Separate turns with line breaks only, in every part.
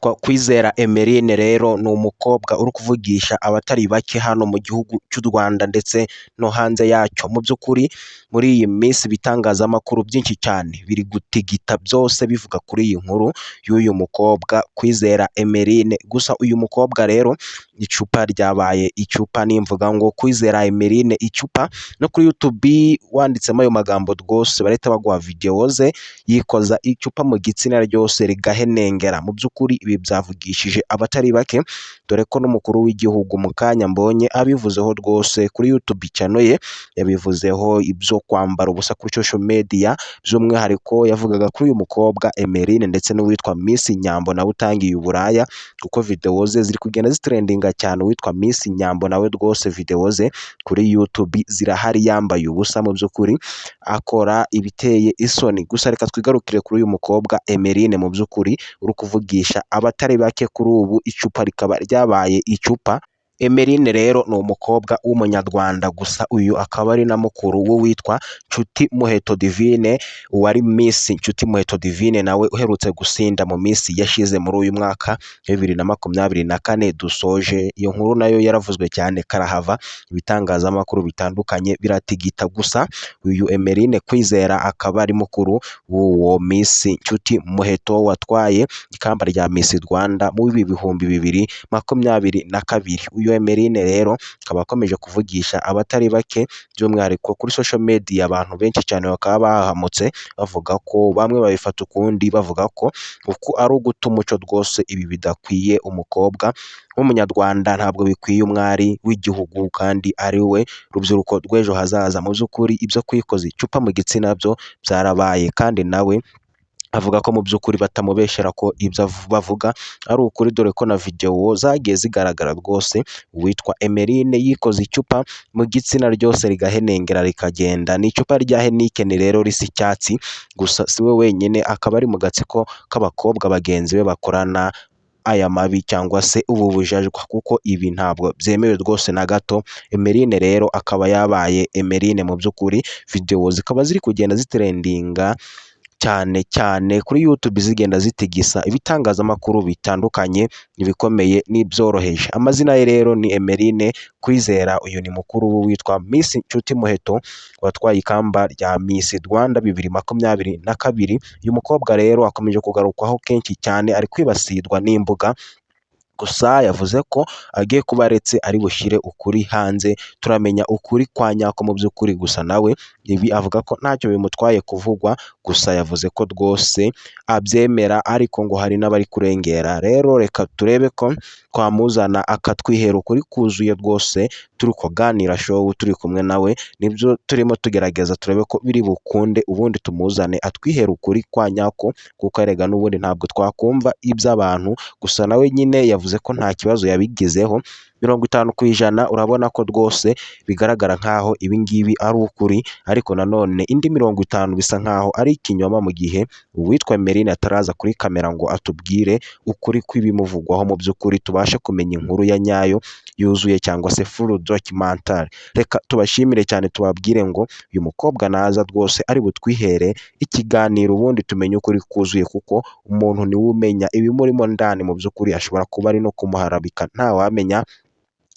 witwa Kwizera Emeline rero ni umukobwa uri kuvugisha abatari bake hano mu gihugu cy'u Rwanda ndetse no hanze yacyo. Mu by'ukuri muri iyi minsi ibitangazamakuru byinshi cyane biri gutigita byose bivuga kuri iyi nkuru y'uyu mukobwa Kwizera Emeline. Gusa uyu mukobwa rero icupa ryabaye icupa, nimvuga ngo Kwizera Emeline icupa, no kuri YouTube wanditsemo ayo magambo rwose barahita baguha video ze yikoza icupa mu gitsina ryose rigahenengera. Mu by'ukuri ibi byavugishije abatari bake, dore ko n'umukuru w'igihugu mu kanya mbonye abivuzeho rwose kuri YouTube channel ye, yabivuzeho ibyo kwambara ubusa kuri social media, by'umwihariko yavugaga kuri uyu mukobwa Emeline ndetse n'uwitwa Miss Nyambo nawe utangiye uburaya, kuko video ze ziri kugenda zitrendinga cyane. Uwitwa Miss Nyambo nawe rwose video ze kuri YouTube zirahari yambaye ubusa, mu by'ukuri akora ibiteye isoni. Gusa reka twigarukire kuri uyu mukobwa Emeline mu by'ukuri uri kuvugisha abatari bake kuri ubu, icupa rikaba ryabaye icupa. Emeline rero ni umukobwa w'umunyarwanda, gusa uyu akaba ari na mukuru we witwa Nshuti Muheto Divine, wari Miss Nshuti Muheto Divine nawe uherutse gusinda mu minsi yashize muri uyu mwaka 2024 dusoje. Iyo nkuru nayo yaravuzwe cyane karahava, ibitangazamakuru bitandukanye biratigita. Gusa uyu Emeline Kwizera akaba ari mukuru w'uwo Miss Nshuti Muheto watwaye ikamba rya Miss Rwanda mu 2022. Uyu Emeline rero akaba akomeje kuvugisha abatari bake, by'umwihariko kuri social media. Abantu benshi cyane bakaba bahamutse bavuga ko bamwe babifata ukundi, bavuga ko uko ari uguta umuco rwose. Ibi bidakwiye umukobwa w'umunyarwanda, ntabwo bikwiye umwari w'igihugu kandi ari we rubyiruko rw'ejo hazaza. Mu by'ukuri ibyo kwikoza icupa mu gitsina byo byarabaye, kandi nawe avuga ko mu by'ukuri batamubeshera ko ibyo bavuga ari ukuri, dore ko na video zagiye zigaragara rwose uwitwa Emeline yikoze icupa mu gitsina ryose rigahenengera rikagenda. Ni icupa rya Heineken rero risa icyatsi, gusa si we wenyine, akaba ari mu gatsiko k'abakobwa bagenzi be bakorana aya mabi cyangwa se ubu bujajwa, kuko ibi ntabwo byemewe rwose na gato. Emeline rero akaba yabaye Emeline mu by'ukuri, video zikaba ziri kugenda zitrendinga cyane cyane kuri YouTube, zigenda zitigisa ibitangazamakuru bitandukanye, ibikomeye n'ibyoroheje. Amazina ye rero ni Emeline Kwizera. Uyu ni mukuru witwa Miss Nshuti Muheto watwaye ikamba rya Miss Rwanda 2022. Uyu mukobwa rero akomeje kugarukwaho kenshi cyane, ari kwibasirwa n'imbuga. Gusa yavuze ko agiye kuba aretse ari bushyire ukuri hanze, turamenya ukuri kwa nyako mu by'ukuri. Gusa nawe ibi avuga ko ntacyo bimutwaye kuvugwa, gusa yavuze ko rwose abyemera, ariko ngo hari n'abari kurengera. Rero reka turebe ko twamuzana akatwihera ukuri kuzuye rwose, turi kuganira show turi kumwe nawe, nibyo turimo tugerageza turebe ko biri bukunde, ubundi tumuzane atwihera ukuri kwa nyako, kuko erega n'ubundi ntabwo twakumva iby'abantu. Gusa nawe nyine yavuze ko nta kibazo yabigizeho 50%. Urabona ko rwose bigaragara nkaho ibi ngibi ari ukuri, ariko nanone indi 50 bisa nkaho ari ikinyoma, mu gihe uwitwa Emeline ataraza kuri kamera ngo atubwire ukuri kw'ibimuvugwaho mu by'ukuri, tubashe kumenya inkuru ya nyayo yuzuye cyangwa se full documentary. Reka tubashimire cyane, tubabwire ngo uyu mukobwa naza rwose ari butwihere ikiganiro, ubundi tumenye ukuri kuzuye, kuko umuntu niwe umenya ibimurimo ndani. Mu by'ukuri ashobora kuba ari no kumuharabika ntawamenya,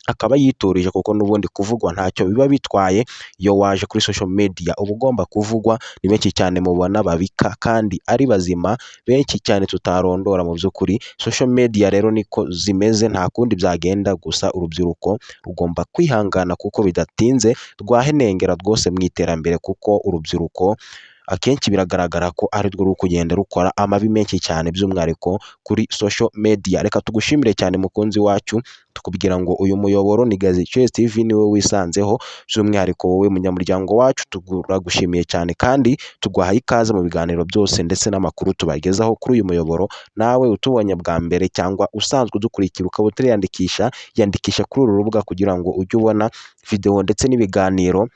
akaba yiturije, kuko n'ubundi kuvugwa ntacyo biba bitwaye. Iyo waje kuri social media uba ugomba kuvugwa. Ni benshi cyane mubona babika kandi ari bazima, benshi cyane tutarondora. Mu by'ukuri social media rero niko zimeze, nta kundi byagenda. Gusa urubyiruko rugomba kwihangana, kuko bidatinze rwahenengera rwose mu iterambere, kuko urubyiruko akenshi biragaragara ko ari rwo ruri kugenda rukora amabi menshi cyane, by'umwihariko kuri social media. Reka tugushimire cyane mukunzi wacu, tukubwira ngo uyu muyoboro ni Gazi Choice TV niwe wisanzeho, by'umwihariko wowe munyamuryango wacu turagushimiye cyane, kandi tuguhaye ikaze mu biganiro byose ndetse n'amakuru tubagezaho kuri uyu muyoboro. Nawe utubonye bwa mbere cyangwa usanzwe udukurikira ukaba utariyandikisha, yandikisha kuri uru rubuga kugira ngo ujye ubona video ndetse n'ibiganiro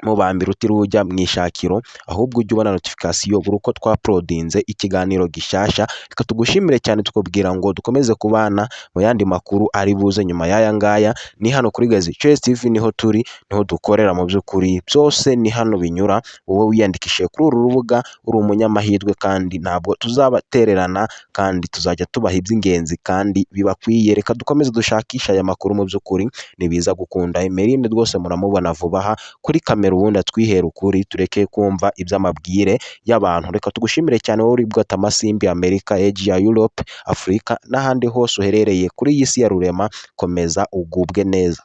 mu bambere utiriwe ujya mu ishakiro, ahubwo ujye ubona notification buri uko twaprodinze ikiganiro gishasha. Reka tugushimire cyane tukubwira ngo dukomeze kubana mu yandi makuru ari buze nyuma y'aya ngaya. Ni hano kuri Gazi Chess TV niho turi, niho dukorera mu by'ukuri, byose ni hano binyura. Wowe wiyandikishije kuri uru rubuga uri umunyamahirwe, kandi ntabwo tuzabatererana, kandi tuzajya tubaha iby'ingenzi kandi bibakwiye. Reka dukomeze dushakisha aya makuru, mu by'ukuri nibiza gukunda. Emeline rwose muramubona vuba aha kuri kamera, ubundi atwihere ukuri, tureke kumva iby'amabwire y'abantu. Reka tugushimire cyane wowe uri bwota amasimbi Amerika, Asia, Europe, Afurika n'ahandi hose uherereye kuri iyi si ya rurema. Komeza ugubwe neza.